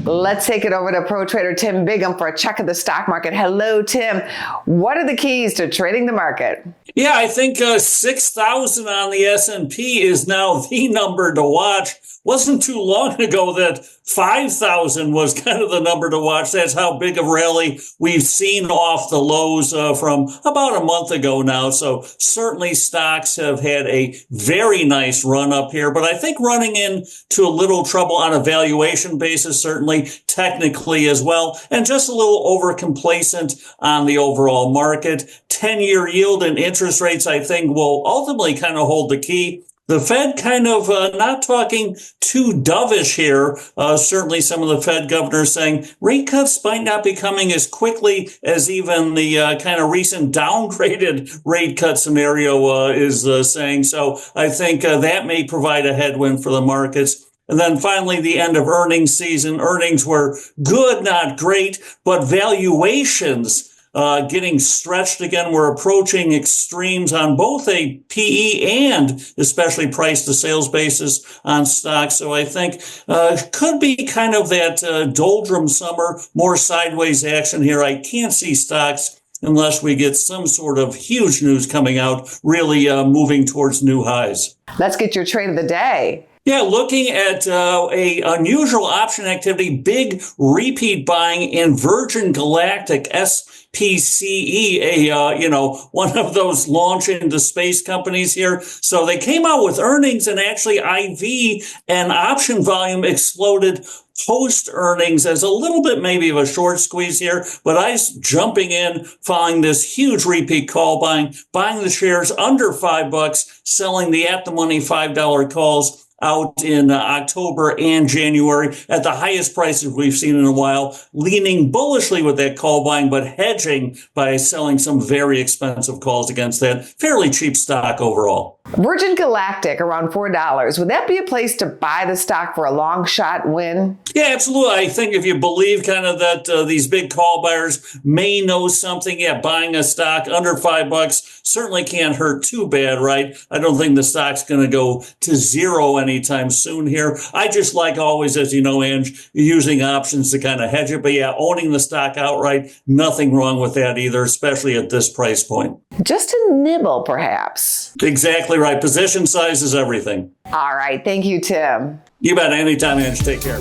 Let's take it over to pro trader Tim Biggam for a check of the stock market. Hello, Tim. What are the keys to trading the market? Yeah, I think 6,000 on the S&P is now the number to watch. Wasn't too long ago that 5,000 was kind of the number to watch. That's how big of a rally we've seen off the lows from about a month ago now. So certainly stocks have had a very nice run up here, but I think running into a little trouble on a valuation basis, certainly technically as well, and just a little over complacent on the overall market. 10-year yield and interest rates, I think, will ultimately kind of hold the key. The Fed kind of not talking too dovish here. Certainly some of the Fed governors saying rate cuts might not be coming as quickly as even the kind of recent downgraded rate cut scenario is saying. So I think that may provide a headwind for the markets. And then finally, the end of earnings season. Earnings were good, not great, but valuations getting stretched again. We're approaching extremes on both a PE and especially price to sales basis on stocks. So I think could be kind of that doldrum summer, more sideways action here. I can't see stocks unless we get some sort of huge news coming out, really moving towards new highs. Let's get your trade of the day. Yeah, looking at a unusual option activity, big repeat buying in Virgin Galactic, SPCE, one of those launch into space companies here. So they came out with earnings, and actually IV and option volume exploded post earnings as a little bit maybe of a short squeeze here, but I was jumping in following this huge repeat call buying the shares under $5, selling the at the money $5 calls out in October and January at the highest prices we've seen in a while, leaning bullishly with that call buying, but hedging by selling some very expensive calls against that fairly cheap stock overall. Virgin Galactic around $4. Would that be a place to buy the stock for a long shot win? Yeah, absolutely. I think if you believe kind of that these big call buyers may know something, buying a stock under $5 certainly can't hurt too bad, right? I don't think the stock's going to go to zero anytime soon here. I just like always, as you know, Ange, using options to kind of hedge it. But owning the stock outright, nothing wrong with that either, especially at this price point. Just a nibble, perhaps. Exactly right. Position size is everything. All right. Thank you, Tim. You bet. Anytime, Ange. Take care.